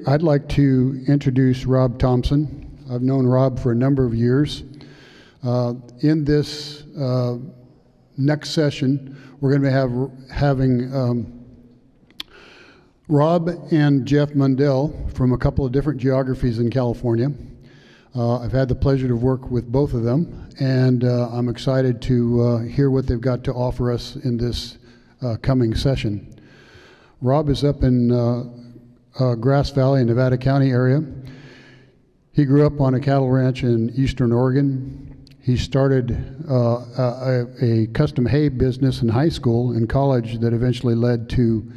I'd like to introduce Rob Thompson. I've known Rob for a number of years. In this next session, we're going to be having Rob and Jeff Mundell from a couple of different geographies in California. I've had the pleasure to work with both of them, and I'm excited to hear what they've got to offer us in this coming session. Rob is up in Grass Valley, Nevada County area. He grew up on a cattle ranch in eastern Oregon. He started a custom hay business in high school and college that eventually led to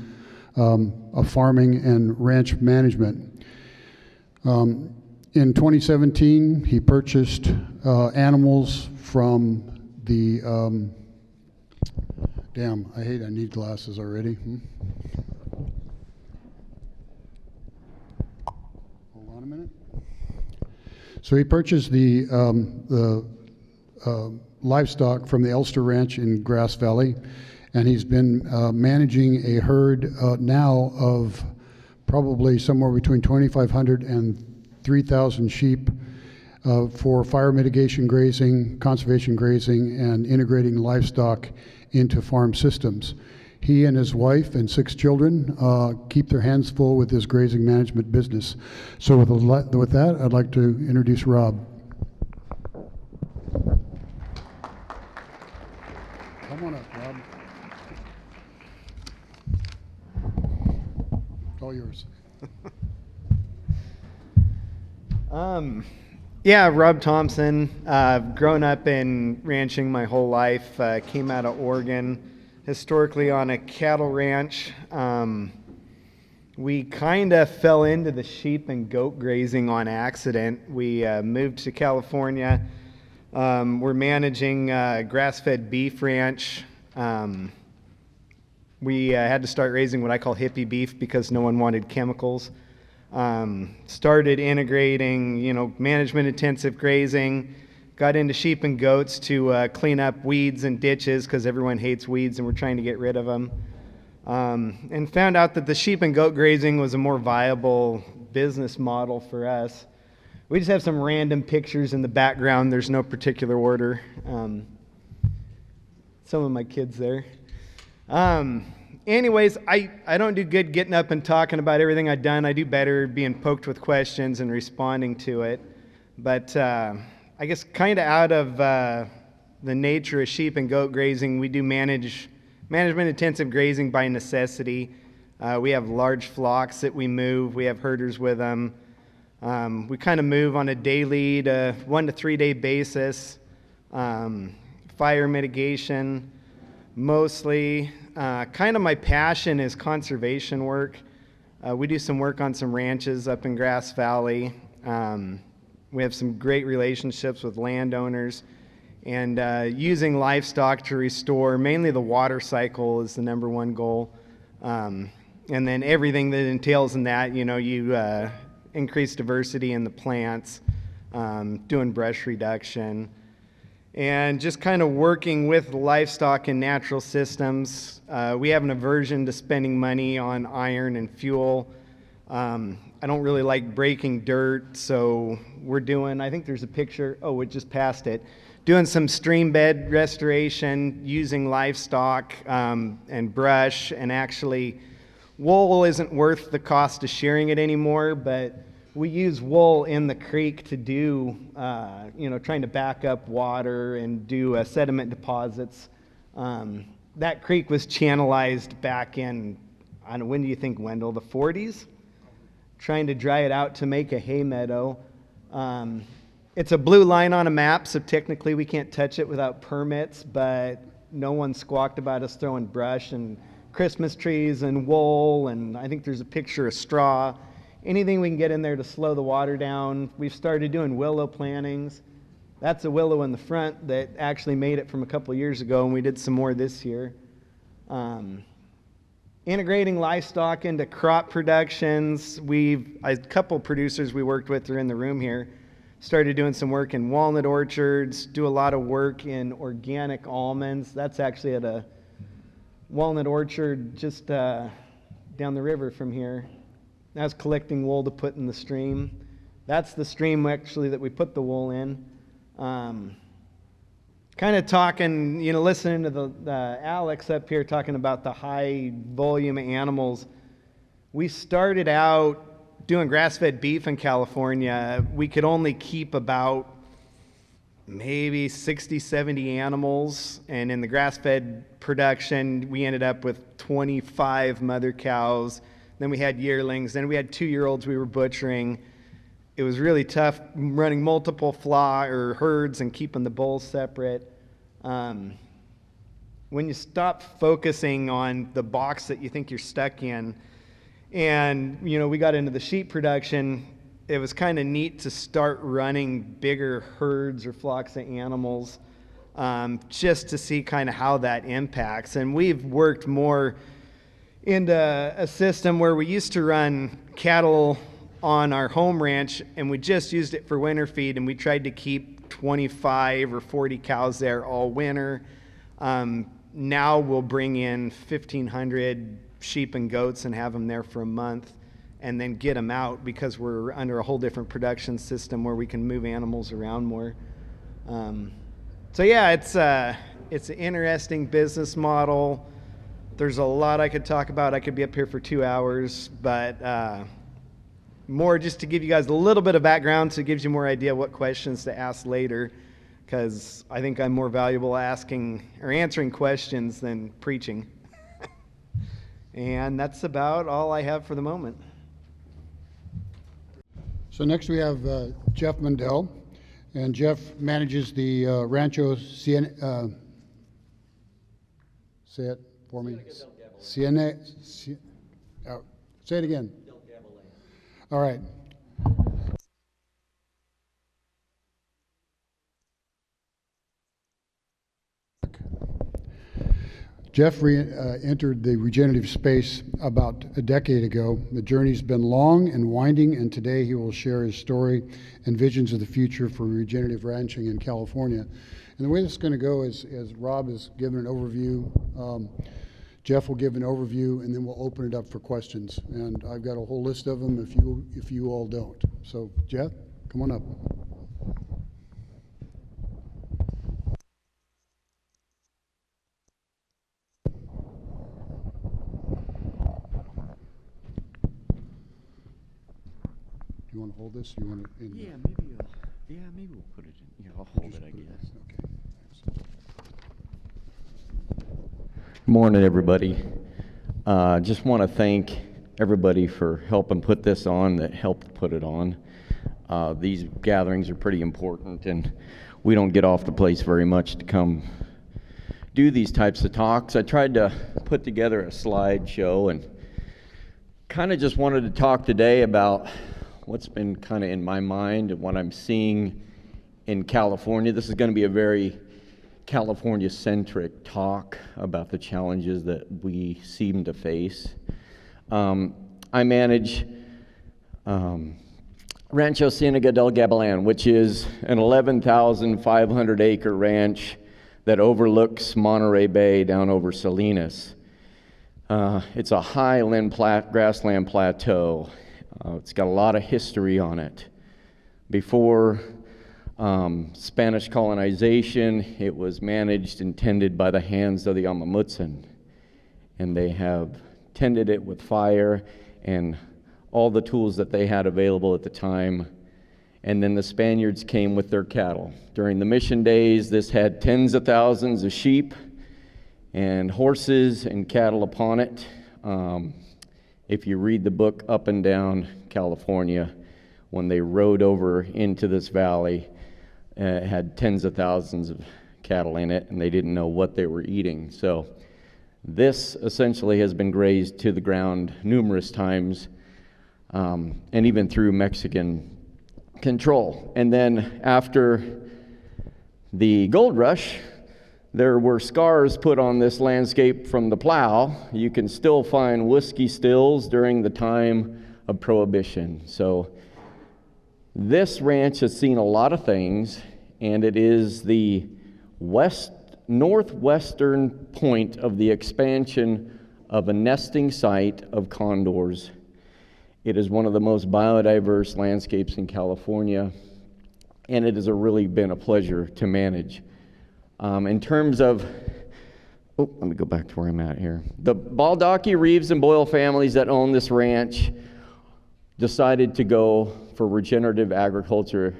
a farming and ranch management. In 2017, he purchased animals from the, I need glasses already. Hold on a minute. So he purchased the livestock from the Elster Ranch in Grass Valley, and he's been managing a herd now of probably somewhere between 2,500 and 3,000 sheep for fire mitigation grazing, conservation grazing, and integrating livestock into farm systems. He and his wife and 6 children keep their hands full with his grazing management business. So with that, I'd like to introduce Rob. Come on up, Rob. It's all yours. Yeah, Rob Thompson. I've grown up in ranching my whole life. Came out of Oregon, historically on a cattle ranch. We kind of fell into the sheep and goat grazing on accident. We moved to California. We're managing a grass-fed beef ranch. We had to start raising what I call hippie beef because no one wanted chemicals. Started integrating, management intensive grazing, got into sheep and goats to clean up weeds and ditches because everyone hates weeds and we're trying to get rid of them. And found out that the sheep and goat grazing was a more viable business model for us. We just have some random pictures in the background. There's no particular order. Some of my kids there. Anyways, I don't do good getting up and talking about everything I've done. I do better being poked with questions and responding to it. But I guess kind of out of the nature of sheep and goat grazing, we do management intensive grazing by necessity. We have large flocks that we move. We have herders with them. We kind of move on a daily to 1 to 3 day basis. Fire mitigation, mostly. Kind of my passion is conservation work. We do some work on some ranches up in Grass Valley. We have some great relationships with landowners, and using livestock to restore mainly the water cycle is the #1 goal. And then everything that entails in that, you increase diversity in the plants, doing brush reduction, and just kind of working with livestock and natural systems. We have an aversion to spending money on iron and fuel. I don't really like breaking dirt, so we're doing, I think there's a picture, we just passed it, doing some stream bed restoration using livestock and brush, and actually wool isn't worth the cost of shearing it anymore, but we use wool in the creek to do, trying to back up water and do sediment deposits. That creek was channelized back in, when do you think, Wendell, the 40s? Trying to dry it out to make a hay meadow. It's a blue line on a map, so technically we can't touch it without permits, but no one squawked about us throwing brush and Christmas trees and wool, and I think there's a picture of straw. Anything we can get in there to slow the water down. We've started doing willow plantings. That's a willow in the front that actually made it from a couple years ago, and we did some more this year. Integrating livestock into crop productions. A couple producers we worked with are in the room here. Started doing some work in walnut orchards, do a lot of work in organic almonds. That's actually at a walnut orchard just down the river from here. That was collecting wool to put in the stream. That's the stream actually that we put the wool in. Kind of talking, listening to the Alex up here talking about the high volume animals. We started out doing grass-fed beef in California. We could only keep about maybe 60, 70 animals. And in the grass-fed production, we ended up with 25 mother cows. Then we had yearlings. Then we had 2-year-olds we were butchering. It was really tough running multiple flock or herds and keeping the bulls separate. When you stop focusing on the box that you think you're stuck in, and we got into the sheep production, it was kind of neat to start running bigger herds or flocks of animals, just to see kind of how that impacts. And we've worked more into a system where we used to run cattle on our home ranch, and we just used it for winter feed, and we tried to keep 25 or 40 cows there all winter. Now we'll bring in 1,500 sheep and goats and have them there for a month, and then get them out because we're under a whole different production system where we can move animals around more. So yeah, it's an interesting business model. There's a lot I could talk about. I could be up here for 2 hours, but more just to give you guys a little bit of background so it gives you more idea what questions to ask later, because I think I'm more valuable asking or answering questions than preaching. And that's about all I have for the moment. So next we have Jeff Mundell, and Jeff manages the Rancho Cienega. Say it for me. Cienega. Say it again. All right. Jeff entered the regenerative space about a decade ago. The journey's been long and winding, and today he will share his story and visions of the future for regenerative ranching in California. And the way this is going to go is Rob has given an overview. Jeff will give an overview, and then we'll open it up for questions. And I've got a whole list of them if you all don't. So, Jeff, come on up. You want to hold this? You want to? Maybe we'll put it in. Yeah, I'll hold it, I guess. Okay. Good morning, everybody. Just want to thank everybody for helping put this on, that helped put it on. These gatherings are pretty important, and we don't get off the place very much to come do these types of talks. I tried to put together a slideshow and kind of just wanted to talk today about what's been kind of in my mind and what I'm seeing in California. This is going to be a very California-centric talk about the challenges that we seem to face. I manage Rancho Cienega del Gabilan, which is an 11,500 acre ranch that overlooks Monterey Bay down over Salinas. It's a highland grassland plateau. It's got a lot of history on it. Before Spanish colonization, it was managed and tended by the hands of the Amamutsan, and they have tended it with fire and all the tools that they had available at the time. And then the Spaniards came with their cattle. During the mission days, this had tens of thousands of sheep and horses and cattle upon it. If you read the book Up and Down California, when they rode over into this valley, it had tens of thousands of cattle in it, and they didn't know what they were eating. So this essentially has been grazed to the ground numerous times, and even through Mexican control. And then after the gold rush, there were scars put on this landscape from the plow. You can still find whiskey stills during the time of Prohibition. So this ranch has seen a lot of things, and it is the northwestern point of the expansion of a nesting site of condors. It is one of the most biodiverse landscapes in California, and it has really been a pleasure to manage. In terms of, let me go back to where I'm at here. The Baldacci, Reeves, and Boyle families that own this ranch decided to go for regenerative agriculture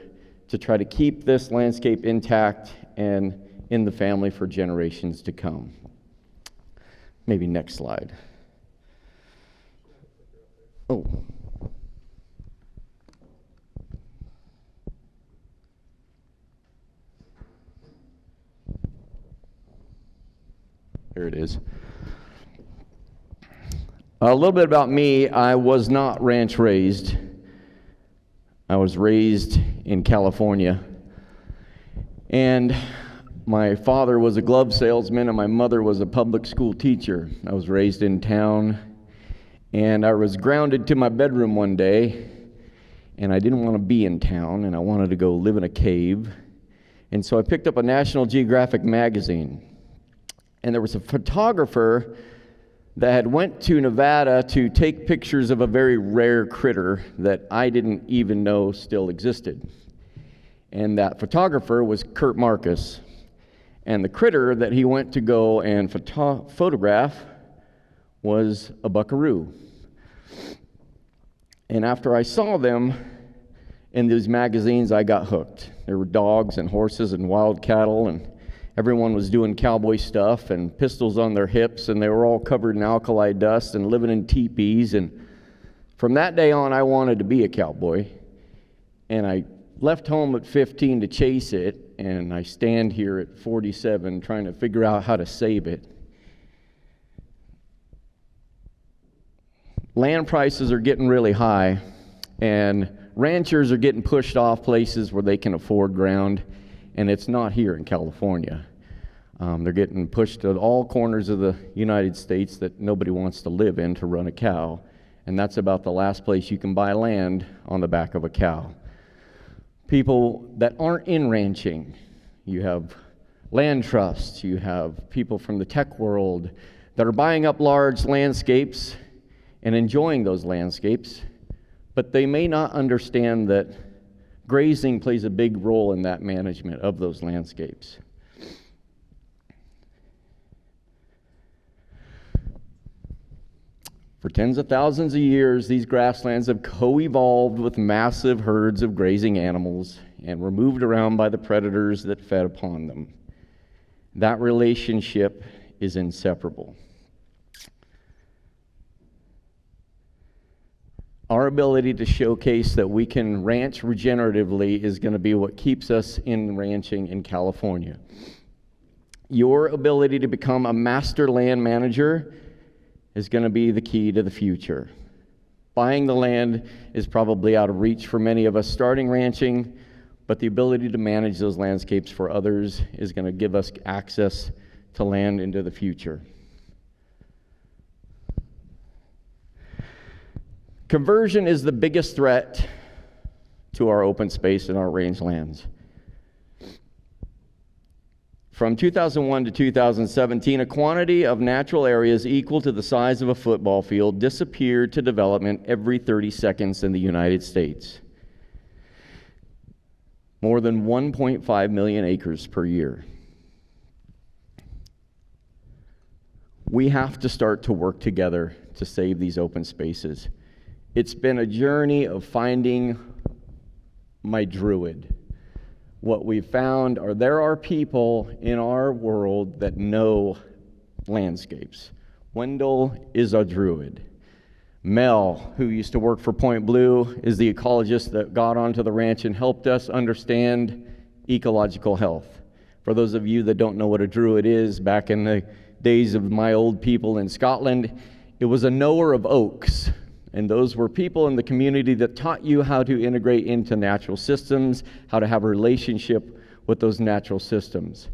to try to keep this landscape intact and in the family for generations to come. Maybe next slide. Oh. There it is. A little bit about me. I was not ranch raised. I was raised in California. And my father was a glove salesman and my mother was a public school teacher. I was raised in town, and I was grounded to my bedroom one day, and I didn't want to be in town, and I wanted to go live in a cave. And so I picked up a National Geographic magazine. And there was a photographer that had went to Nevada to take pictures of a very rare critter that I didn't even know still existed. And that photographer was Kurt Marcus. And the critter that he went to go and photograph was a buckaroo. And after I saw them in these magazines, I got hooked. There were dogs and horses and wild cattle, and everyone was doing cowboy stuff and pistols on their hips, and they were all covered in alkali dust and living in teepees. And from that day on, I wanted to be a cowboy. And I left home at 15 to chase it, and I stand here at 47 trying to figure out how to save it. Land prices are getting really high, and ranchers are getting pushed off places where they can afford ground. And it's not here in California. They're getting pushed to all corners of the United States that nobody wants to live in to run a cow. And that's about the last place you can buy land on the back of a cow. People that aren't in ranching, you have land trusts, you have people from the tech world that are buying up large landscapes and enjoying those landscapes, but they may not understand that grazing plays a big role in that management of those landscapes. For tens of thousands of years, these grasslands have co-evolved with massive herds of grazing animals and were moved around by the predators that fed upon them. That relationship is inseparable. Our ability to showcase that we can ranch regeneratively is going to be what keeps us in ranching in California. Your ability to become a master land manager is going to be the key to the future. Buying the land is probably out of reach for many of us starting ranching, but the ability to manage those landscapes for others is going to give us access to land into the future. Conversion is the biggest threat to our open space and our rangelands. From 2001 to 2017, a quantity of natural areas equal to the size of a football field disappeared to development every 30 seconds in the United States. More than 1.5 million acres per year. We have to start to work together to save these open spaces. It's been a journey of finding my druid. What we've found are there are people in our world that know landscapes. Wendell is a druid. Mel, who used to work for Point Blue, is the ecologist that got onto the ranch and helped us understand ecological health. For those of you that don't know what a druid is, back in the days of my old people in Scotland, it was a knower of oaks. And those were people in the community that taught you how to integrate into natural systems, how to have a relationship with those natural systems.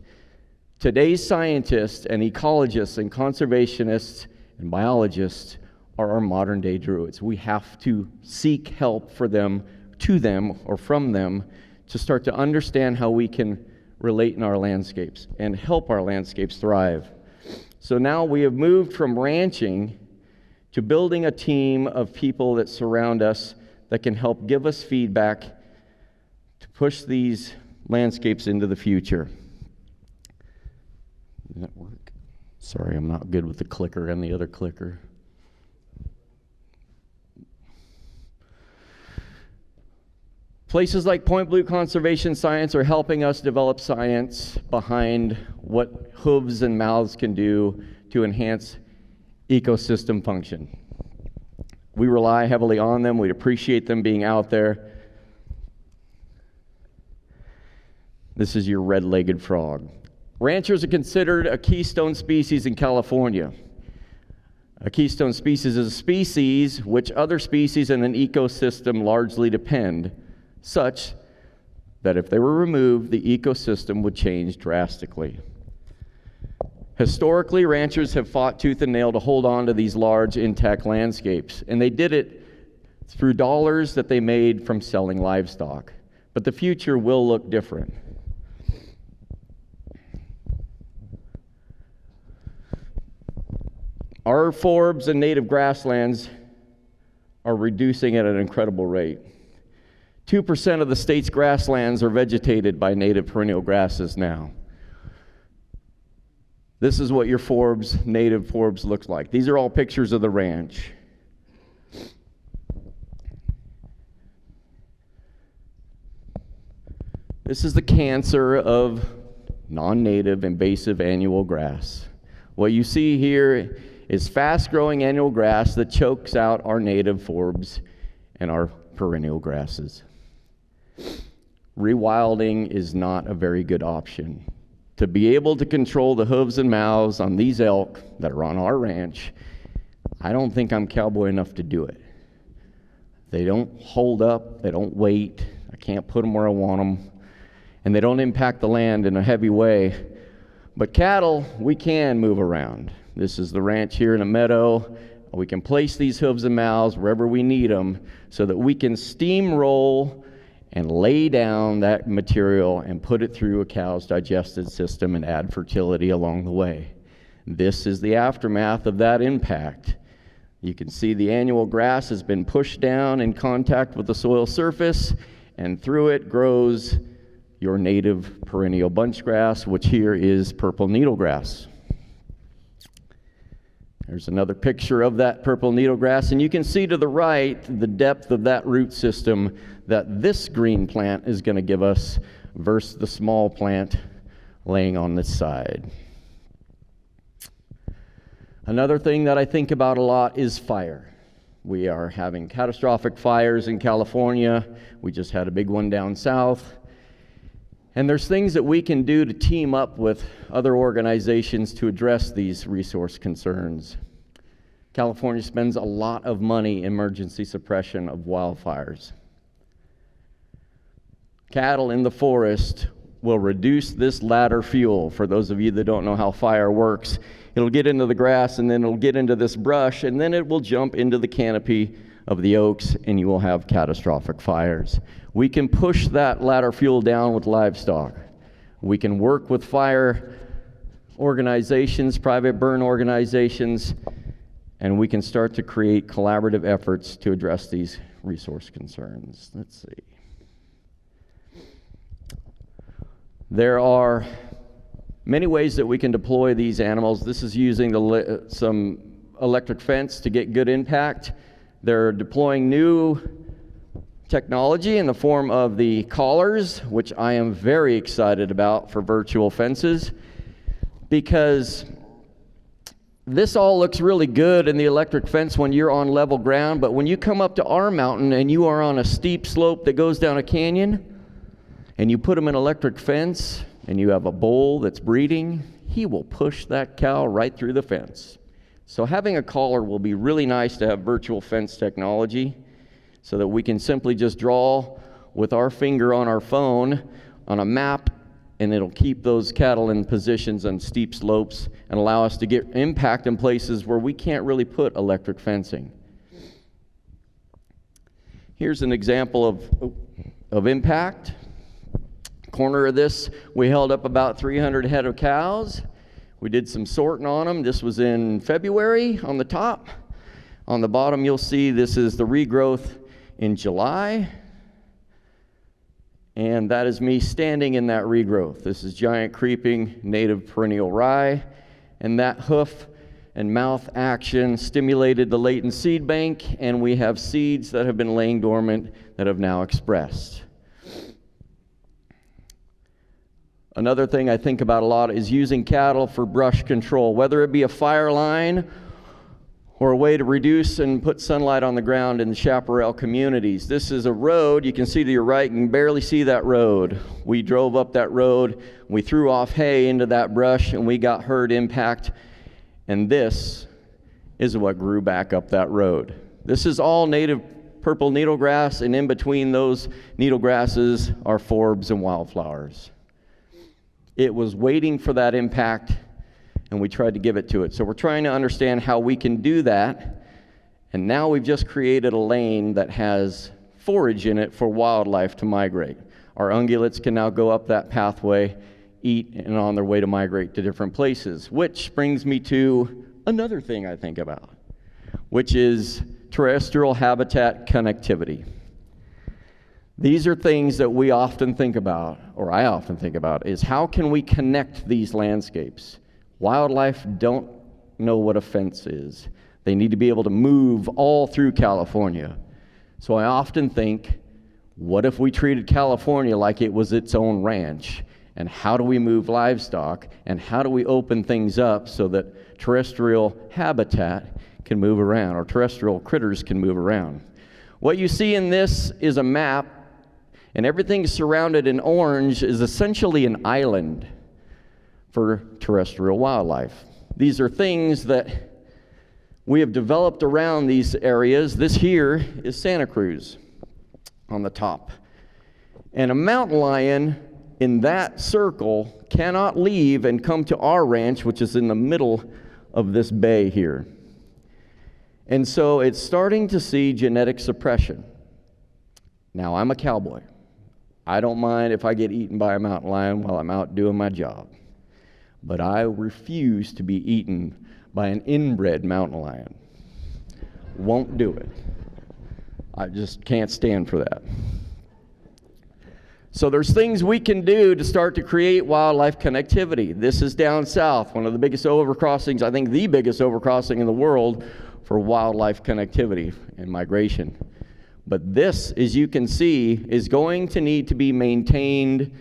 Today's scientists and ecologists and conservationists and biologists are our modern day druids. We have to seek help for them, to them, or from them to start to understand how we can relate in our landscapes and help our landscapes thrive. So now we have moved from ranching to building a team of people that surround us that can help give us feedback to push these landscapes into the future. Does that work? Sorry, I'm not good with the clicker and the other clicker. Places like Point Blue Conservation Science are helping us develop science behind what hooves and mouths can do to enhance ecosystem function. We rely heavily on them. We appreciate them being out there. This is your red-legged frog. Ranchers are considered a keystone species in California. A keystone species is a species which other species in an ecosystem largely depend, such that if they were removed, the ecosystem would change drastically. Historically, ranchers have fought tooth and nail to hold on to these large, intact landscapes, and they did it through dollars that they made from selling livestock. But the future will look different. Our forbs and native grasslands are reducing at an incredible rate. 2% of the state's grasslands are vegetated by native perennial grasses now. This is what your forbs, native forbs, looks like. These are all pictures of the ranch. This is the cancer of non-native invasive annual grass. What you see here is fast-growing annual grass that chokes out our native forbs and our perennial grasses. Rewilding is not a very good option. To be able to control the hooves and mouths on these elk that are on our ranch, I don't think I'm cowboy enough to do it. They don't hold up, they don't wait, I can't put them where I want them, and they don't impact the land in a heavy way. But cattle, we can move around. This is the ranch here in a meadow. We can place these hooves and mouths wherever we need them so that we can steamroll and lay down that material and put it through a cow's digestive system and add fertility along the way. This is the aftermath of that impact. You can see the annual grass has been pushed down in contact with the soil surface, and through it grows your native perennial bunch grass, which here is purple needlegrass. There's another picture of that purple needlegrass, and you can see to the right the depth of that root system that this green plant is going to give us versus the small plant laying on this side. Another thing that I think about a lot is fire. We are having catastrophic fires in California. We just had a big one down south. And there's things that we can do to team up with other organizations to address these resource concerns. California spends a lot of money in emergency suppression of wildfires. Cattle in the forest will reduce this ladder fuel. For those of you that don't know how fire works, it'll get into the grass and then it'll get into this brush and then it will jump into the canopy of the oaks and you will have catastrophic fires. We can push that ladder fuel down with livestock. We can work with fire organizations, private burn organizations, and we can start to create collaborative efforts to address these resource concerns. Let's see. There are many ways that we can deploy these animals. This is using some electric fence to get good impact. They're deploying new technology in the form of the collars, which I am very excited about for virtual fences, because this all looks really good in the electric fence when you're on level ground, but when you come up to our mountain and you are on a steep slope that goes down a canyon, and you put them in electric fence, and you have a bull that's breeding, he will push that cow right through the fence. So having a collar will be really nice to have virtual fence technology so that we can simply just draw with our finger on our phone on a map, and it'll keep those cattle in positions on steep slopes and allow us to get impact in places where we can't really put electric fencing. Here's an example of impact. Corner of this, we held up about 300 head of cows. We did some sorting on them. This was in February on the top. On the bottom, you'll see this is the regrowth in July. And that is me standing in that regrowth. This is giant creeping native perennial rye. And that hoof and mouth action stimulated the latent seed bank, and we have seeds that have been laying dormant that have now expressed. Another thing I think about a lot is using cattle for brush control, whether it be a fire line or a way to reduce and put sunlight on the ground in the chaparral communities. This is a road. You can see to your right, you can barely see that road. We drove up that road, we threw off hay into that brush, and we got herd impact. And this is what grew back up that road. This is all native purple needlegrass, and in between those needlegrasses are forbs and wildflowers. It was waiting for that impact, and we tried to give it to it. So we're trying to understand how we can do that, and now we've just created a lane that has forage in it for wildlife to migrate. Our ungulates can now go up that pathway, eat, and on their way to migrate to different places, which brings me to another thing I think about, which is terrestrial habitat connectivity. These are things that we often think about, or I often think about, is how can we connect these landscapes? Wildlife don't know what a fence is. They need to be able to move all through California. So I often think, what if we treated California like it was its own ranch? And how do we move livestock? And how do we open things up so that terrestrial habitat can move around, or terrestrial critters can move around? What you see in this is a map, and everything surrounded in orange is essentially an island for terrestrial wildlife. These are things that we have developed around these areas. This here is Santa Cruz on the top. And a mountain lion in that circle cannot leave and come to our ranch, which is in the middle of this bay here. And so it's starting to see genetic suppression. Now, I'm a cowboy. I don't mind if I get eaten by a mountain lion while I'm out doing my job. But I refuse to be eaten by an inbred mountain lion. Won't do it. I just can't stand for that. So there's things we can do to start to create wildlife connectivity. This is down south, one of the biggest overcrossings, I think the biggest overcrossing in the world for wildlife connectivity and migration. But this, as you can see, is going to need to be maintained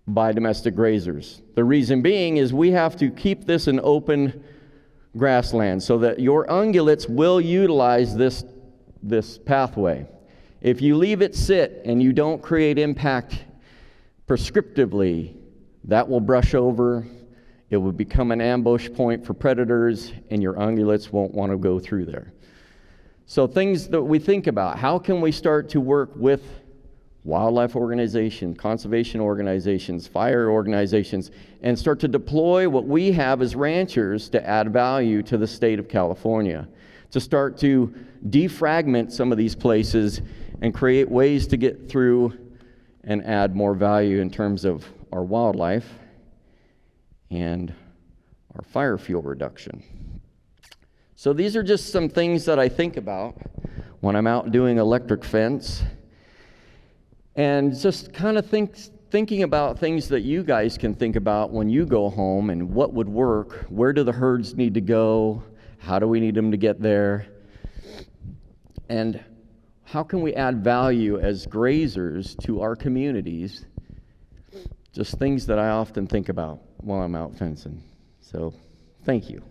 by domestic grazers. The reason being is we have to keep this an open grassland so that your ungulates will utilize this pathway. If you leave it sit and you don't create impact prescriptively, that will brush over, it will become an ambush point for predators, and your ungulates won't want to go through there. So things that we think about, how can we start to work with wildlife organizations, conservation organizations, fire organizations, and start to deploy what we have as ranchers to add value to the state of California, to start to defragment some of these places and create ways to get through and add more value in terms of our wildlife and our fire fuel reduction. So these are just some things that I think about when I'm out doing electric fence, and just kind of thinking about things that you guys can think about when you go home, and what would work, where do the herds need to go, how do we need them to get there, and how can we add value as grazers to our communities? Just things that I often think about while I'm out fencing. So, thank you.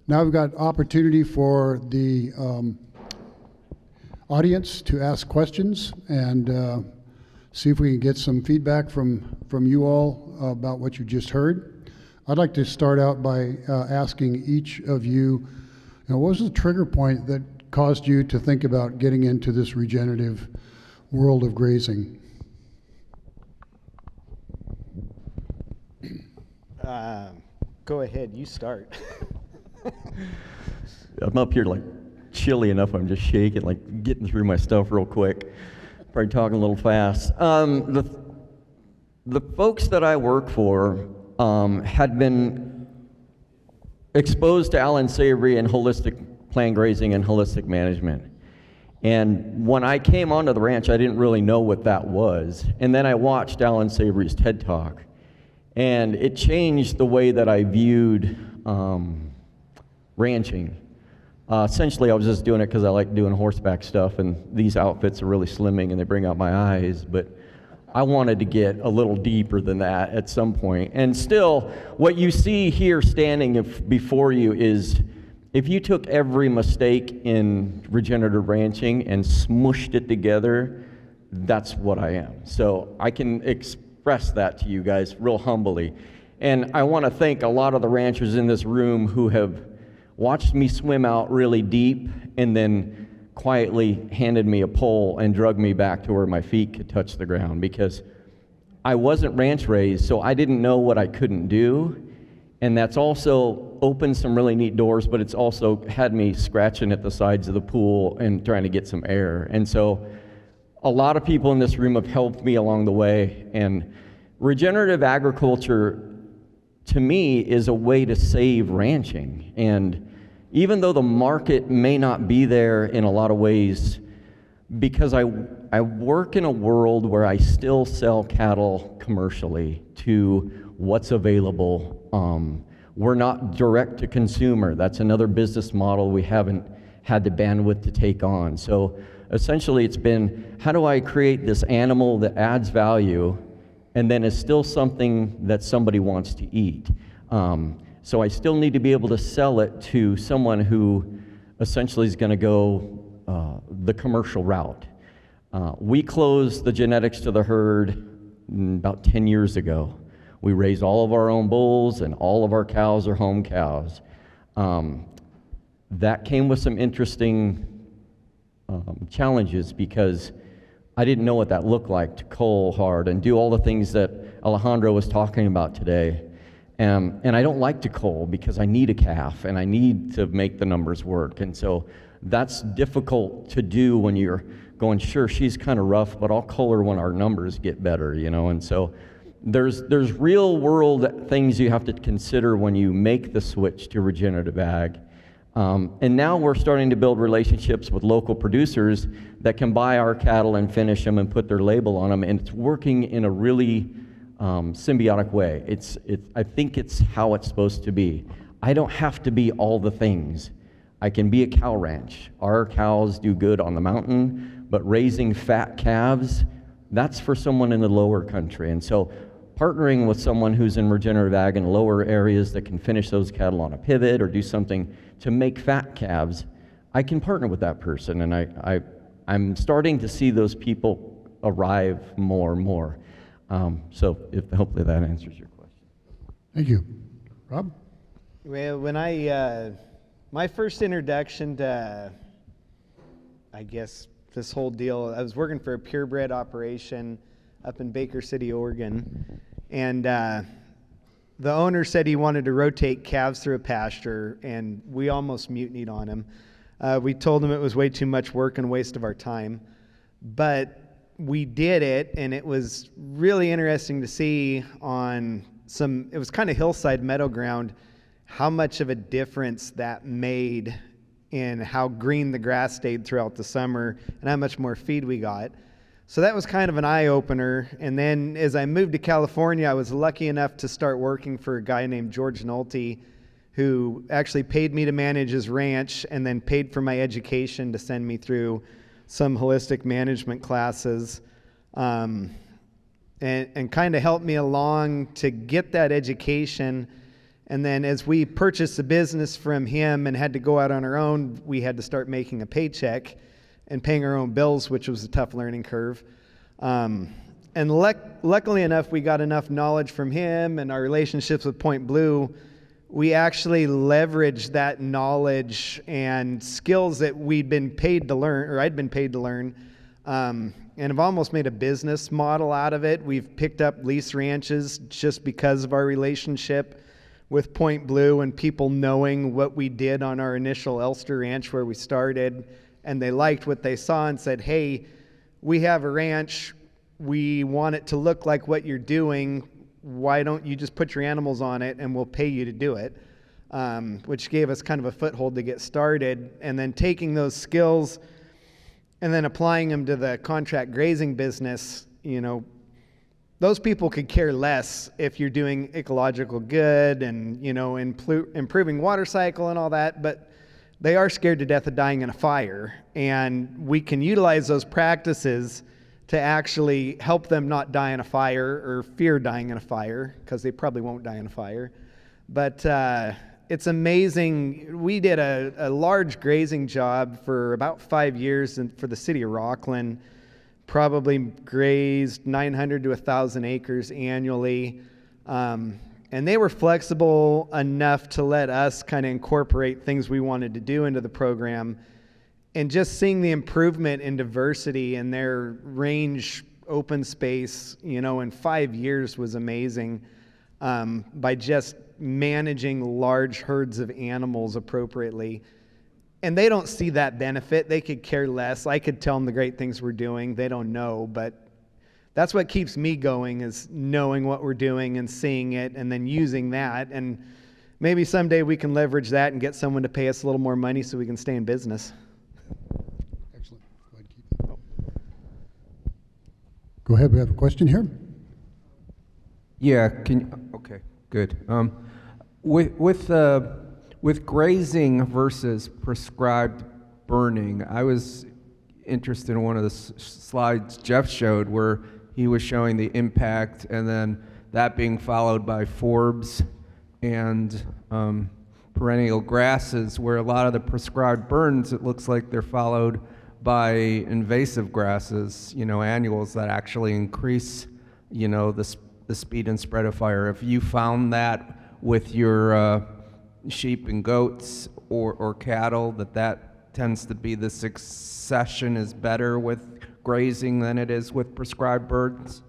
Now we've got opportunity for the audience to ask questions and see if we can get some feedback from you all about what you just heard. I'd like to start out by asking each of you, what was the trigger point that caused you to think about getting into this regenerative world of grazing? Go ahead, you start. I'm up here like chilly enough, I'm just shaking, like getting through my stuff real quick. Probably talking a little fast. The folks that I work for had been exposed to Alan Savory and holistic plant grazing and holistic management. And when I came onto the ranch, I didn't really know what that was. And then I watched Alan Savory's TED Talk, and it changed the way that I viewed ranching. Essentially, I was just doing it because I like doing horseback stuff, and these outfits are really slimming and they bring out my eyes, but I wanted to get a little deeper than that at some point. And still, what you see here standing before you is, if you took every mistake in regenerative ranching and smushed it together, that's what I am. So I can express that to you guys real humbly. And I want to thank a lot of the ranchers in this room who have watched me swim out really deep and then quietly handed me a pole and drug me back to where my feet could touch the ground, because I wasn't ranch raised, so I didn't know what I couldn't do. And that's also opened some really neat doors, but it's also had me scratching at the sides of the pool and trying to get some air. And so a lot of people in this room have helped me along the way. And regenerative agriculture, to me, is a way to save ranching. And even though the market may not be there in a lot of ways, because I work in a world where I still sell cattle commercially to what's available. We're not direct to consumer. That's another business model we haven't had the bandwidth to take on. So essentially it's been, how do I create this animal that adds value and then is still something that somebody wants to eat? So I still need to be able to sell it to someone who essentially is going to go the commercial route. We closed the genetics to the herd about 10 years ago. We raise all of our own bulls, and all of our cows are home cows. That came with some interesting challenges, because I didn't know what that looked like to cull hard and do all the things that Alejandro was talking about today. And I don't like to cull because I need a calf and I need to make the numbers work. And so that's difficult to do when you're going, sure, she's kind of rough, but I'll cull her when our numbers get better, you know. And so there's real world things you have to consider when you make the switch to regenerative ag. And now we're starting to build relationships with local producers that can buy our cattle and finish them and put their label on them, and it's working in a really symbiotic way. I think it's how it's supposed to be. I don't have to be all the things. I can be a cow ranch. Our cows do good on the mountain, but raising fat calves, that's for someone in the lower country. And so partnering with someone who's in regenerative ag in lower areas that can finish those cattle on a pivot or do something to make fat calves, I can partner with that person. And I'm starting to see those people arrive more and more. So hopefully that answers your question. Thank you. Rob? Well, when my first introduction to, I guess, this whole deal, I was working for a purebred operation up in Baker City, Oregon, and the owner said he wanted to rotate calves through a pasture, and we almost mutinied on him. We told him it was way too much work and a waste of our time, but we did it, and it was really interesting to see on it was kind of hillside meadow ground, how much of a difference that made in how green the grass stayed throughout the summer and how much more feed we got. So that was kind of an eye-opener. And then as I moved to California, I was lucky enough to start working for a guy named George Nolte, who actually paid me to manage his ranch and then paid for my education to send me through some holistic management classes, and kind of helped me along to get that education. And then as we purchased the business from him and had to go out on our own, we had to start making a paycheck and paying our own bills, which was a tough learning curve. And luckily enough, we got enough knowledge from him and our relationships with Point Blue. We actually leveraged that knowledge and skills that we'd been paid to learn, or I'd been paid to learn, and have almost made a business model out of it. We've picked up lease ranches just because of our relationship with Point Blue and people knowing what we did on our initial Elster Ranch where we started, and they liked what they saw and said, hey, we have a ranch, we want it to look like what you're doing, why don't you just put your animals on it and we'll pay you to do it. which gave us kind of a foothold to get started. And then taking those skills and then applying them to the contract grazing business, those people could care less if you're doing ecological good and, improving water cycle and all that, but they are scared to death of dying in a fire. And we can utilize those practices to actually help them not die in a fire or fear dying in a fire, because they probably won't die in a fire. But it's amazing. We did a large grazing job for about 5 years for the city of Rockland. Probably grazed 900 to 1,000 acres annually. And they were flexible enough to let us kind of incorporate things we wanted to do into the program. And just seeing the improvement in diversity in their range open space, in 5 years was amazing, by just managing large herds of animals appropriately. And they don't see that benefit. They could care less. I could tell them the great things we're doing. They don't know, but that's what keeps me going, is knowing what we're doing and seeing it and then using that. And maybe someday we can leverage that and get someone to pay us a little more money so we can stay in business. Excellent. Go ahead, keep it. Go ahead, we have a question here. Yeah, okay, good. With grazing versus prescribed burning, I was interested in one of the slides Jeff showed where he was showing the impact and then that being followed by forbs and perennial grasses, where a lot of the prescribed burns, it looks like they're followed by invasive grasses, annuals that actually increase, the speed and spread of fire. If you found that with your sheep and goats or cattle, that tends to be the succession is better with grazing than it is with prescribed burns?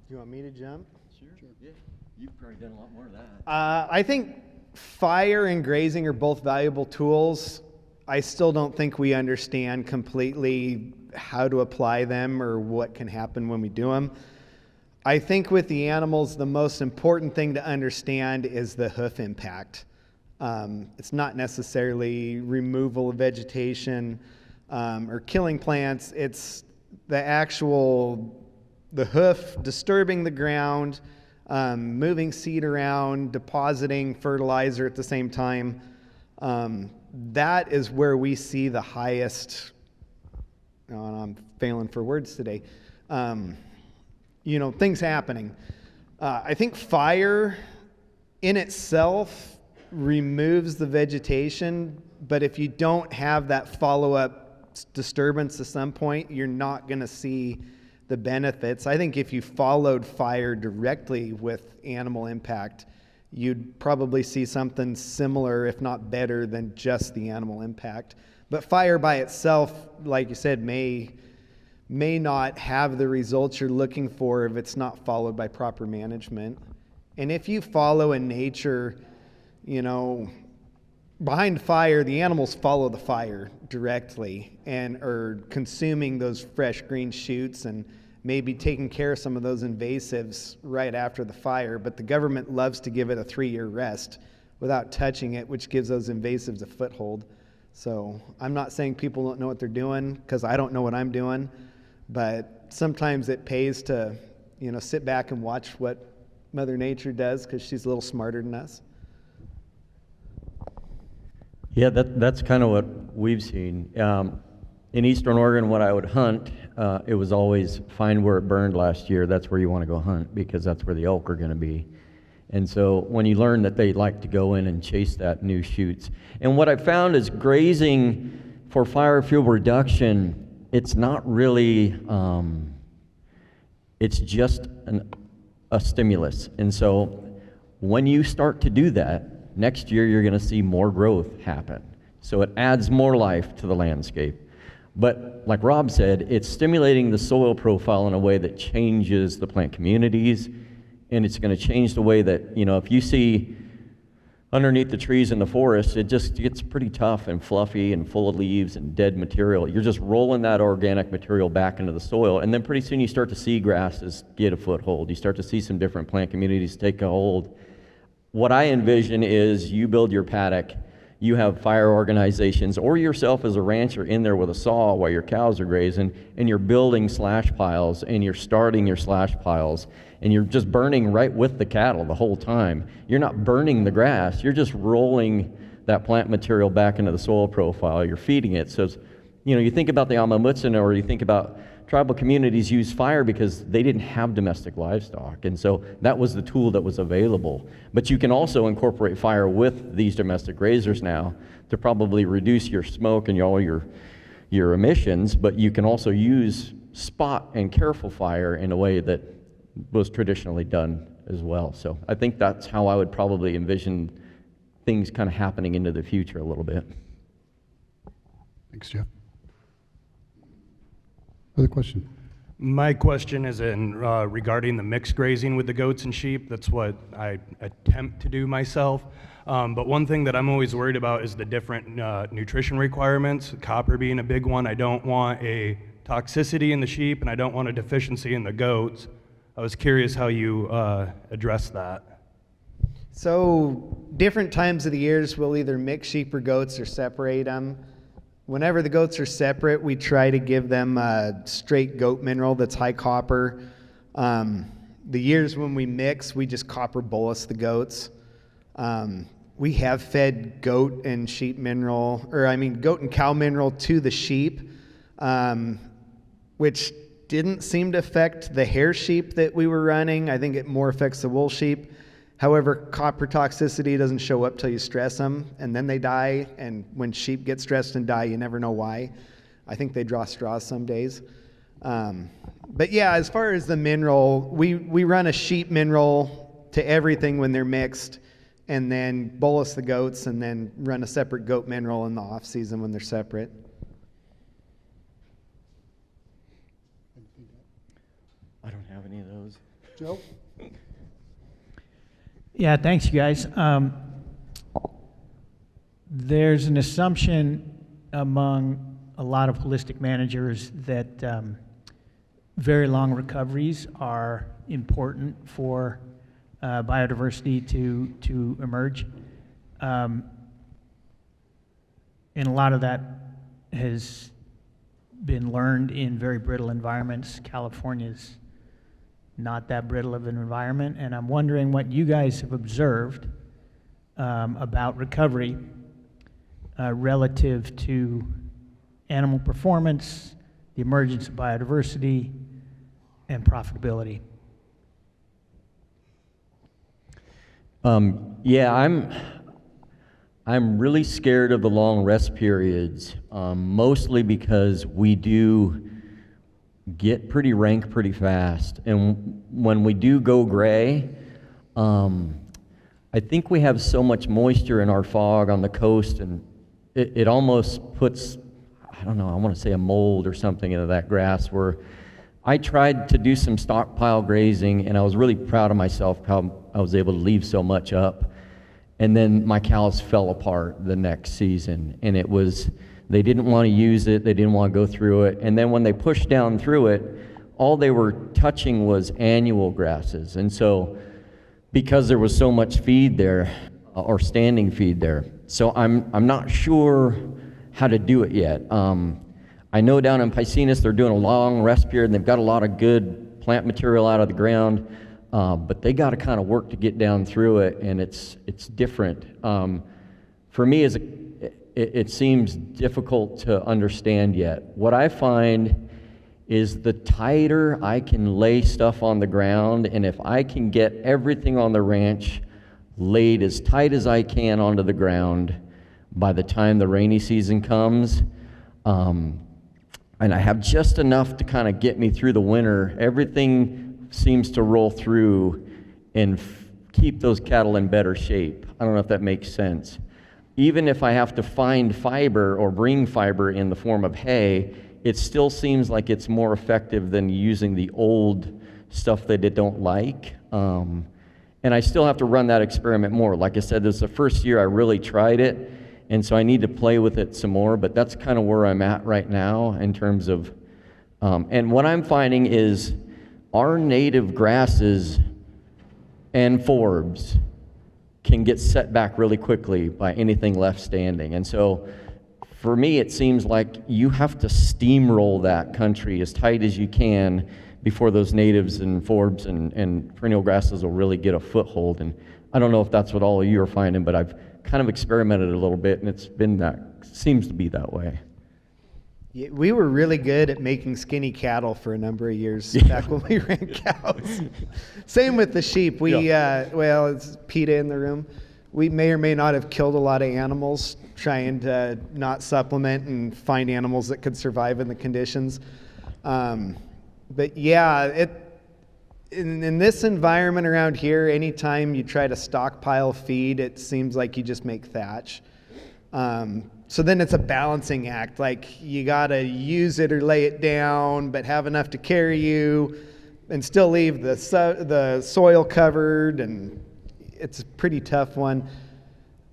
You want me to jump? Sure. Yeah. You've probably done a lot more of that. I think fire and grazing are both valuable tools. I still don't think we understand completely how to apply them or what can happen when we do them. I think with the animals, the most important thing to understand is the hoof impact. It's not necessarily removal of vegetation or killing plants. It's the hoof disturbing the ground, moving seed around, depositing fertilizer at the same time. That is where we see the highest, I'm failing for words today, things happening. I think fire in itself removes the vegetation, but if you don't have that follow-up disturbance at some point, you're not going to see the benefits. I think if you followed fire directly with animal impact, you'd probably see something similar, if not better, than just the animal impact. But fire by itself, like you said, may not have the results you're looking for if it's not followed by proper management. And if you follow in nature, behind fire, the animals follow the fire directly and are consuming those fresh green shoots and maybe taking care of some of those invasives right after the fire. But the government loves to give it a 3-year rest without touching it, which gives those invasives a foothold. So I'm not saying people don't know what they're doing, because I don't know what I'm doing. But sometimes it pays to, sit back and watch what Mother Nature does, because she's a little smarter than us. Yeah, that's kind of what we've seen. In Eastern Oregon, when I would hunt, it was always find where it burned last year. That's where you want to go hunt, because that's where the elk are going to be. And so when you learn that they like to go in and chase that new shoots. And what I found is grazing for fire fuel reduction, it's not really, it's just a stimulus. And so when you start to do that, next year you're going to see more growth happen. So it adds more life to the landscape. But like Rob said, it's stimulating the soil profile in a way that changes the plant communities, and it's going to change the way that, if you see underneath the trees in the forest, it just gets pretty tough and fluffy and full of leaves and dead material. You're just rolling that organic material back into the soil, and then pretty soon you start to see grasses get a foothold. You start to see some different plant communities take a hold. what I envision is you build your paddock, you have fire organizations, or yourself as a rancher in there with a saw while your cows are grazing, and you're building slash piles, and you're starting your slash piles, and you're just burning right with the cattle the whole time. You're not burning the grass, you're just rolling that plant material back into the soil profile, you're feeding it. So, you think about the Amamutsan, or you think about tribal communities use fire because they didn't have domestic livestock, and so that was the tool that was available. But you can also incorporate fire with these domestic grazers now to probably reduce your smoke and all your emissions, but you can also use spot and careful fire in a way that was traditionally done as well. So I think that's how I would probably envision things kind of happening into the future a little bit. Thanks, Jeff. Other question? My question is regarding the mixed grazing with the goats and sheep. That's what I attempt to do myself. But one thing that I'm always worried about is the different nutrition requirements, copper being a big one. I don't want a toxicity in the sheep, and I don't want a deficiency in the goats. I was curious how you address that. So different times of the years, we'll either mix sheep or goats or separate them. Whenever the goats are separate, we try to give them a straight goat mineral that's high copper. The years when we mix, we just copper bolus the goats. We have fed goat and sheep mineral, goat and cow mineral to the sheep, which didn't seem to affect the hair sheep that we were running. I think it more affects the wool sheep. However, copper toxicity doesn't show up till you stress them, and then they die. And when sheep get stressed and die, you never know why. I think they draw straws some days. But yeah, as far as the mineral, we run a sheep mineral to everything when they're mixed, and then bolus the goats, and then run a separate goat mineral in the off season when they're separate. I don't have any of those. Joe? Yeah, thanks, you guys. There's an assumption among a lot of holistic managers that very long recoveries are important for biodiversity to emerge. And a lot of that has been learned in very brittle environments. California's not that brittle of an environment, and I'm wondering what you guys have observed about recovery relative to animal performance, the emergence of biodiversity, and profitability. Yeah, I'm really scared of the long rest periods, mostly because we do get pretty rank pretty fast. And when we do go gray, I think we have so much moisture in our fog on the coast, and it almost puts, I don't know, I want to say a mold or something into that grass, where I tried to do some stockpile grazing, and I was really proud of myself how I was able to leave so much up. And then my cows fell apart the next season, and they didn't want to use it, they didn't want to go through it, and then when they pushed down through it, all they were touching was annual grasses. And so, because there was so much feed there, or standing feed there, so I'm not sure how to do it yet. I know down in Piscinas they're doing a long rest period, and they've got a lot of good plant material out of the ground, but they got to kind of work to get down through it, and it's different. For me, it seems difficult to understand yet. What I find is the tighter I can lay stuff on the ground, and if I can get everything on the ranch laid as tight as I can onto the ground by the time the rainy season comes, and I have just enough to kind of get me through the winter, everything seems to roll through and keep those cattle in better shape. I don't know if that makes sense. Even if I have to find fiber or bring fiber in the form of hay, it still seems like it's more effective than using the old stuff that they don't like. And I still have to run that experiment more. Like I said, this is the first year I really tried it, and so I need to play with it some more, but that's kind of where I'm at right now in terms of, and what I'm finding is our native grasses and forbs can get set back really quickly by anything left standing. And so for me, it seems like you have to steamroll that country as tight as you can before those natives and forbs and perennial grasses will really get a foothold. And I don't know if that's what all of you are finding, but I've kind of experimented a little bit, and it's been seems to be that way. Yeah, we were really good at making skinny cattle for a number of years back when we ran cows. Same with the sheep. Well, it's PETA in the room. We may or may not have killed a lot of animals trying to not supplement and find animals that could survive in the conditions. But yeah, in this environment around here, anytime you try to stockpile feed, it seems like you just make thatch. So then it's a balancing act. Like, you gotta use it or lay it down, but have enough to carry you, and still leave the soil covered, and it's a pretty tough one.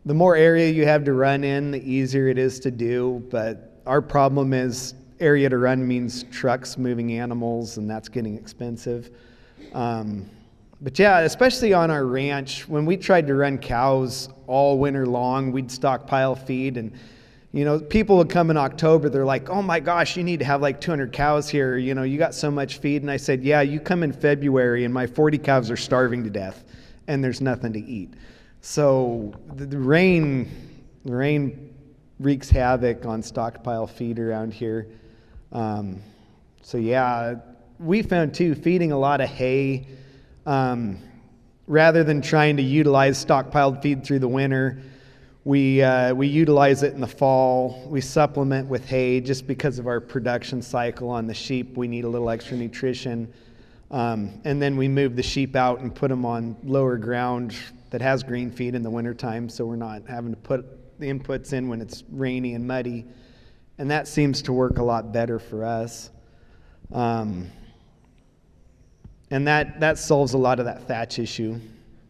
The more area you have to run in, the easier it is to do, but our problem is area to run means trucks moving animals, and that's getting expensive. But yeah, especially on our ranch, when we tried to run cows all winter long, we'd stockpile feed, and people would come in October, they're like, oh my gosh, you need to have like 200 cows here, you got so much feed. And I said, yeah, you come in February and my 40 cows are starving to death and there's nothing to eat. So the rain wreaks havoc on stockpile feed around here. So yeah, we found too, feeding a lot of hay, rather than trying to utilize stockpiled feed through the winter, we utilize it in the fall. We supplement with hay just because of our production cycle on the sheep. We need a little extra nutrition. And then we move the sheep out and put them on lower ground that has green feed in the wintertime, so we're not having to put the inputs in when it's rainy and muddy. And that seems to work a lot better for us. And that solves a lot of that thatch issue,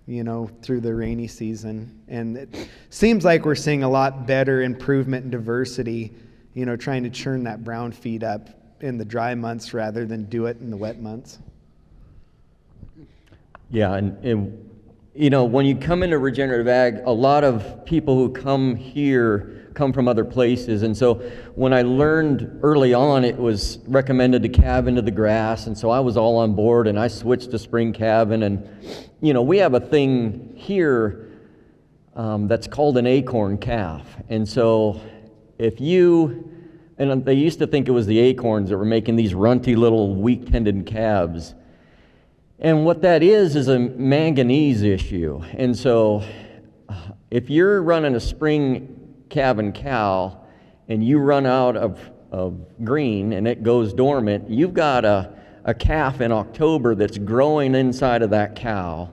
through the rainy season. And it seems like we're seeing a lot better improvement in diversity, trying to churn that brown feed up in the dry months rather than do it in the wet months. Yeah, and when you come into regenerative ag, a lot of people who come here come from other places. And so when I learned early on, it was recommended to calve into the grass. And so I was all on board, and I switched to spring calving. And, we have a thing here that's called an acorn calf. And so and they used to think it was the acorns that were making these runty little weak-tended calves. And what that is a manganese issue. And so if you're running a spring calving cow and you run out of green and it goes dormant, you've got a calf in October that's growing inside of that cow.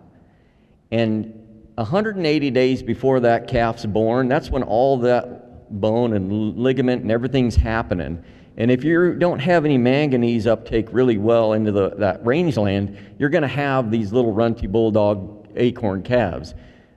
And 180 days before that calf's born, that's when all that bone and ligament and everything's happening. And if you don't have any manganese uptake really well into that rangeland, you're going to have these little runty bulldog acorn calves.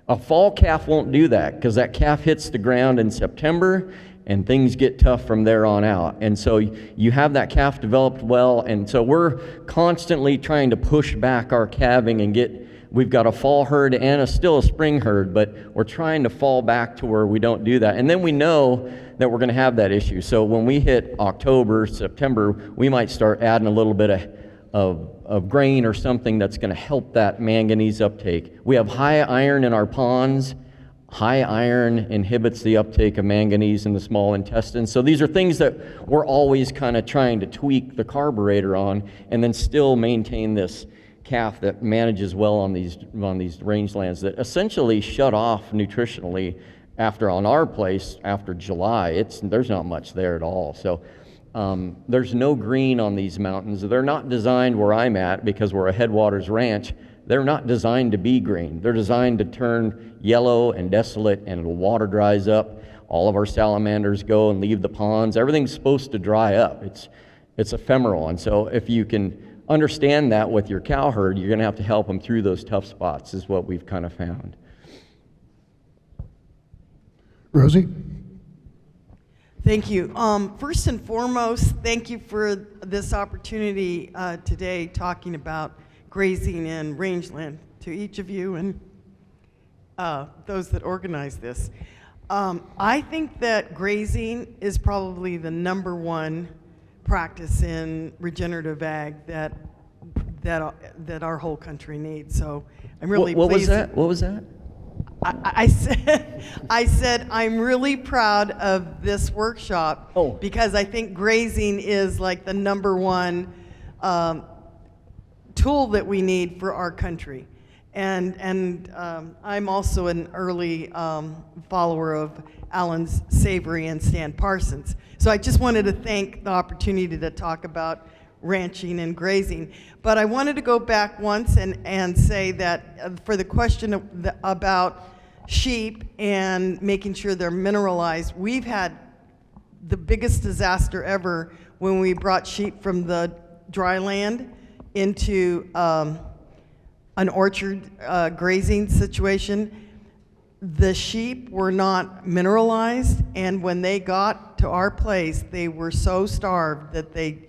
A fall calf won't do that because that calf hits the ground in September and things get tough from there on out. And so you have that calf developed well, and so we're constantly trying to push back our calving and we've got a fall herd and still a spring herd, but we're trying to fall back to where we don't do that. And then we know that we're going to have that issue. So when we hit October, September, we might start adding a little bit of grain or something that's going to help that manganese uptake. We have high iron in our ponds. High iron inhibits the uptake of manganese in the small intestine. So these are things that we're always kind of trying to tweak the carburetor on and then still maintain this calf that manages well on these rangelands that essentially shut off nutritionally on our place after July. There's not much there at all. So there's no green on these mountains. They're not designed where I'm at because we're a headwaters ranch. They're not designed to be green. They're designed to turn yellow and desolate, and the water dries up. All of our salamanders go and leave the ponds. Everything's supposed to dry up. It's ephemeral. And so if you can understand that with your cow herd, you're going to have to help them through those tough spots, is what we've kind of found. Rosie? Thank you. First and foremost, thank you for this opportunity today talking about grazing in rangeland to each of you. those that organize this. I think that grazing is probably the #1 practice in regenerative ag that our whole country needs. So I'm really What was pleased. that? What was that? I said I'm really proud of this workshop because I think grazing is like the #1 tool that we need for our country. And I'm also an early follower of Alan Savory and Stan Parsons. So I just wanted to thank the opportunity to talk about ranching and grazing. But I wanted to go back once and say that for the question about sheep and making sure they're mineralized, we've had the biggest disaster ever when we brought sheep from the dry land into an orchard grazing situation. The sheep were not mineralized, and when they got to our place, they were so starved that they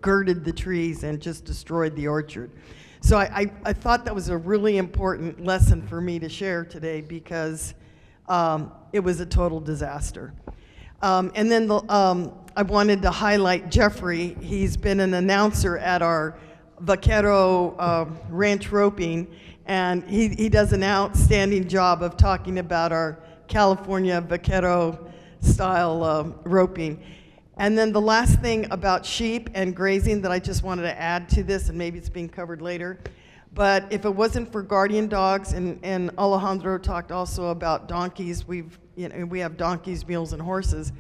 girded the trees and just destroyed the orchard. So I thought that was a really important lesson for me to share today because it was a total disaster. And then I wanted to highlight Jeffrey. He's been an announcer at our Vaquero ranch roping, and he does an outstanding job of talking about our California Vaquero style roping. And then the last thing about sheep and grazing that I just wanted to add to this, and maybe it's being covered later, but if it wasn't for guardian dogs, and Alejandro talked also about donkeys, we have donkeys, mules, and horses.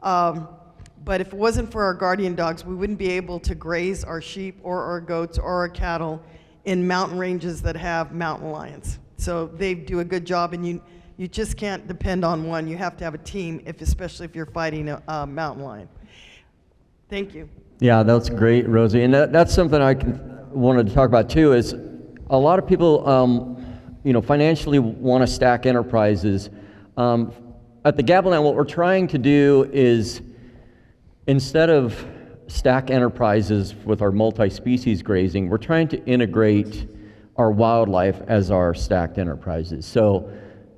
But if it wasn't for our guardian dogs, we wouldn't be able to graze our sheep or our goats or our cattle in mountain ranges that have mountain lions. So they do a good job, and you just can't depend on one. You have to have a team, especially if you're fighting a mountain lion. Thank you. Yeah, that's great, Rosie. And that's something I wanted to talk about too, is a lot of people, financially want to stack enterprises. At the Gabilan, what we're trying to do is, instead of stack enterprises with our multi-species grazing, we're trying to integrate our wildlife as our stacked enterprises. So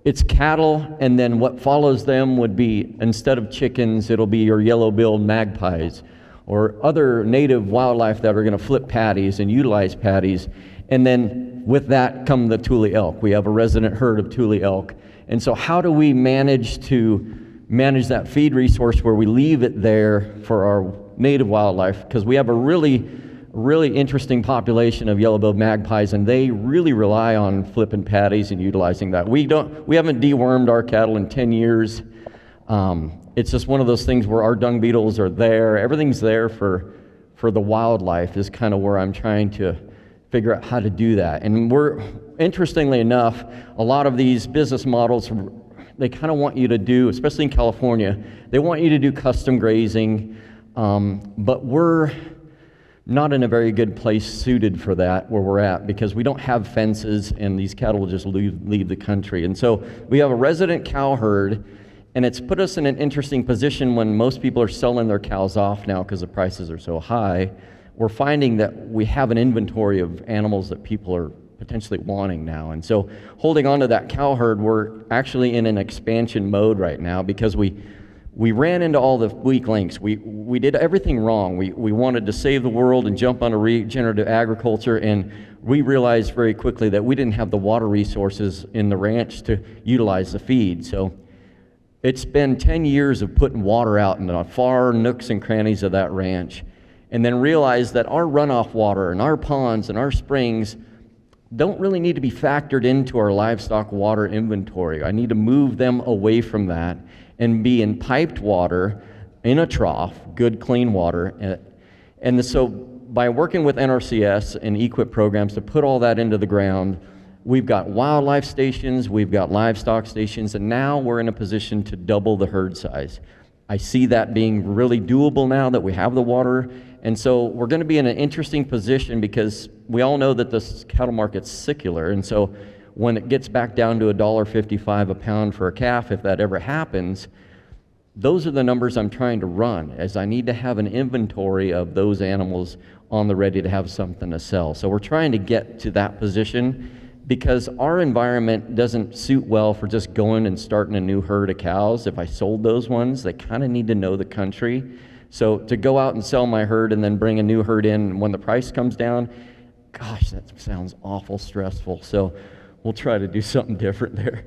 it's cattle, and then what follows them would be, instead of chickens, it'll be your yellow-billed magpies or other native wildlife that are going to flip patties and utilize patties. And then with that come the tule elk. We have a resident herd of tule elk. And so how do we manage that feed resource where we leave it there for our native wildlife? Because we have a really interesting population of yellow-billed magpies, and they really rely on flipping patties and utilizing that. We haven't dewormed our cattle in 10 years. It's just one of those things where our dung beetles are there. Everything's there for the wildlife is kind of where I'm trying to figure out how to do that. And interestingly enough, a lot of these business models, they kind of want you to do, especially in California, they want you to do custom grazing, but we're not in a very good place suited for that where we're at, because we don't have fences and these cattle will just leave the country. And so we have a resident cow herd, and it's put us in an interesting position when most people are selling their cows off now because the prices are so high. We're finding that we have an inventory of animals that people are potentially wanting now. And so holding on to that cow herd, we're actually in an expansion mode right now because we ran into all the weak links. We did everything wrong. We wanted to save the world and jump onto regenerative agriculture, and we realized very quickly that we didn't have the water resources in the ranch to utilize the feed. So it's been 10 years of putting water out in the far nooks and crannies of that ranch, and then realized that our runoff water and our ponds and our springs don't really need to be factored into our livestock water inventory. I need to move them away from that and be in piped water in a trough, good clean water. And so by working with NRCS and EQIP programs to put all that into the ground, we've got wildlife stations, we've got livestock stations, and now we're in a position to double the herd size. I see that being really doable now that we have the water. And so we're going to be in an interesting position because we all know that this cattle market's secular. And so when it gets back down to $1.55 a pound for a calf, if that ever happens, those are the numbers I'm trying to run, as I need to have an inventory of those animals on the ready to have something to sell. So we're trying to get to that position because our environment doesn't suit well for just going and starting a new herd of cows. If I sold those ones, they kind of need to know the country. So to go out and sell my herd and then bring a new herd in when the price comes down, gosh, that sounds awful stressful. So we'll try to do something different there.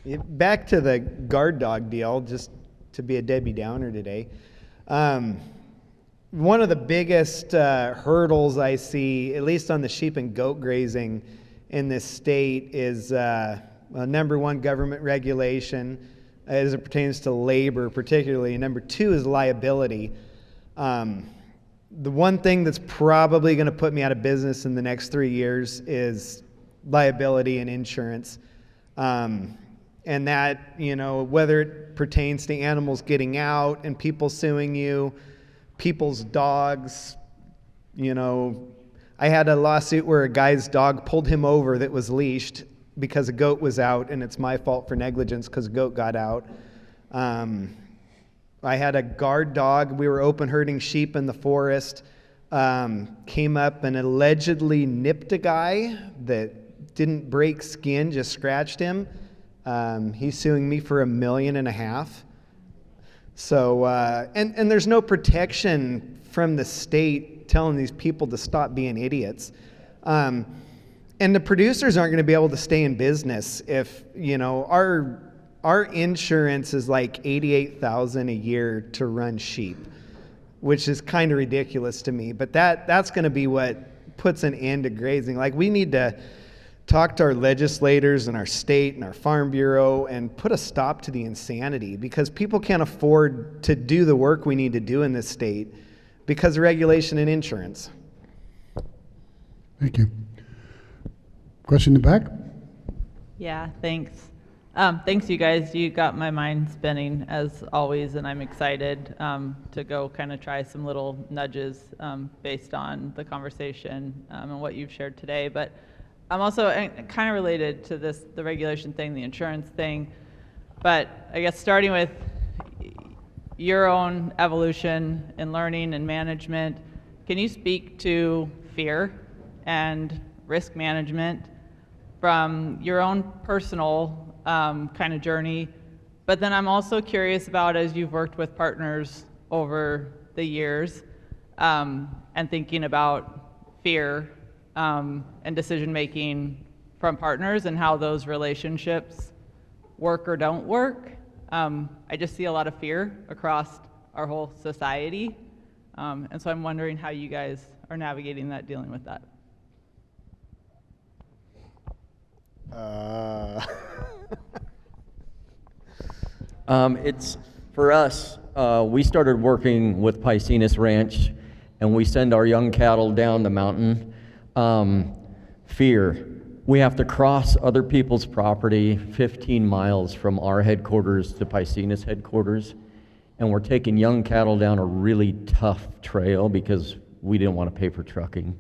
Back to the guard dog deal, just to be a Debbie Downer today. One of the biggest hurdles I see, at least on the sheep and goat grazing in this state, is number one, government regulation as it pertains to labor particularly, and number two is liability. The one thing that's probably going to put me out of business in the next 3 years is liability and insurance. And that, whether it pertains to animals getting out and people suing you, people's dogs, I had a lawsuit where a guy's dog pulled him over that was leashed because a goat was out, and it's my fault for negligence because a goat got out. I had a guard dog. We were open herding sheep in the forest. Came up and allegedly nipped a guy that didn't break skin, just scratched him. He's suing me for $1.5 million. So, and there's no protection from the state telling these people to stop being idiots. And the producers aren't going to be able to stay in business if, our insurance is like $88,000 a year to run sheep, which is kind of ridiculous to me. But that's going to be what puts an end to grazing. Like, we need to talk to our legislators and our state and our farm bureau and put a stop to the insanity, because people can't afford to do the work we need to do in this state because of regulation and insurance. Thank you. Question in the back? Yeah, thanks. Thanks, you guys. You got my mind spinning as always, and I'm excited to go kind of try some little nudges based on the conversation and what you've shared today. But I'm also kind of related to this, the regulation thing, the insurance thing. But I guess starting with your own evolution in learning and management, can you speak to fear and risk management from your own personal kind of journey? But then I'm also curious about, as you've worked with partners over the years and thinking about fear and decision making from partners and how those relationships work or don't work. I just see a lot of fear across our whole society. And so I'm wondering how you guys are navigating that, dealing with that. It's for us, we started working with Piscinus Ranch, and we send our young cattle down the mountain. Fear. We have to cross other people's property 15 miles from our headquarters to Piscinus headquarters, and we're taking young cattle down a really tough trail because we didn't want to pay for trucking.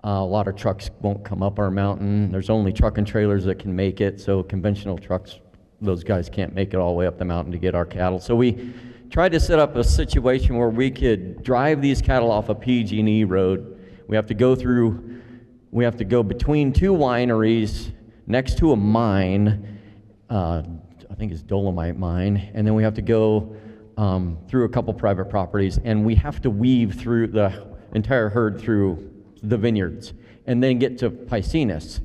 A lot of trucks won't come up our mountain. There's only truck and trailers that can make it, so conventional trucks, those guys can't make it all the way up the mountain to get our cattle. So we tried to set up a situation where we could drive these cattle off a PG&E road. We have to go between two wineries next to a mine, I think it's Dolomite Mine, and then we have to go through a couple private properties, and we have to weave through the entire herd through the vineyards and then get to Piscinus.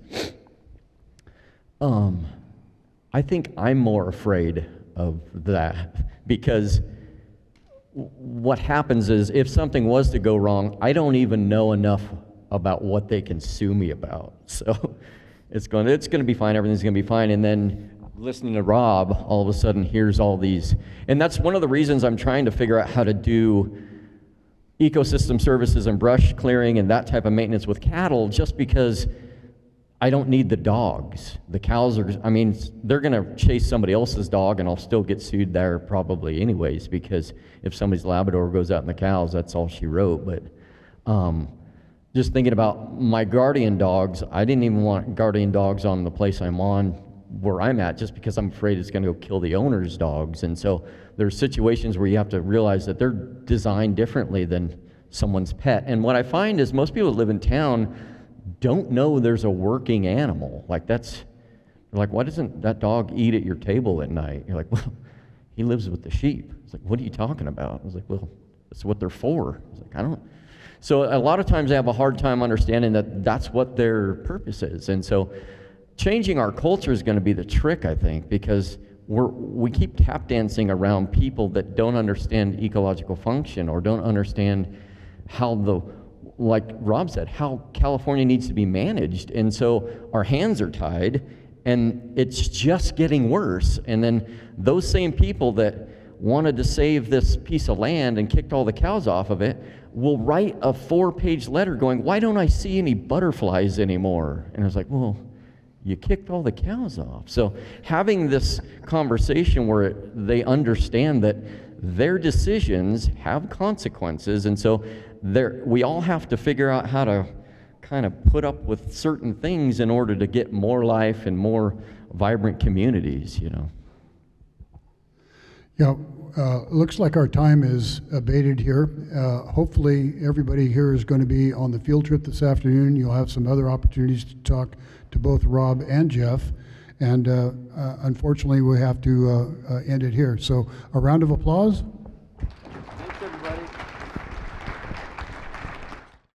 I think I'm more afraid of that, because what happens is if something was to go wrong, I don't even know enough about what they can sue me about. So it's going to be fine, everything's going to be fine. And then listening to Rob, all of a sudden here's all these. And that's one of the reasons I'm trying to figure out how to do ecosystem services and brush clearing and that type of maintenance with cattle, just because I don't need the dogs. The cows are, they're going to chase somebody else's dog, and I'll still get sued there probably anyways, because if somebody's Labrador goes out in the cows, that's all she wrote. But just thinking about my guardian dogs, I didn't even want guardian dogs on the place I'm on where I'm at, just because I'm afraid it's going to go kill the owner's dogs. And so there's situations where you have to realize that they're designed differently than someone's pet. And what I find is most people that live in town don't know there's a working animal. Like they're like, why doesn't that dog eat at your table at night? You're like, well, he lives with the sheep. It's like, what are you talking about? I was like, well, that's what they're for. I was like, I don't. So a lot of times I have a hard time understanding that that's what their purpose is. And so changing our culture is going to be the trick, I think, because we keep tap dancing around people that don't understand ecological function or don't understand how like Rob said, how California needs to be managed. And so our hands are tied, and it's just getting worse. And then those same people that wanted to save this piece of land and kicked all the cows off of it will write a 4-page letter going, why don't I see any butterflies anymore? And I was like, well, you kicked all the cows off. So having this conversation where they understand that their decisions have consequences, and so we all have to figure out how to kind of put up with certain things in order to get more life and more vibrant communities, you know. Yeah, looks like our time is abated here. Hopefully everybody here is going to be on the field trip this afternoon. You'll have some other opportunities to talk to both Rob and Jeff. And unfortunately, we have to end it here. So a round of applause.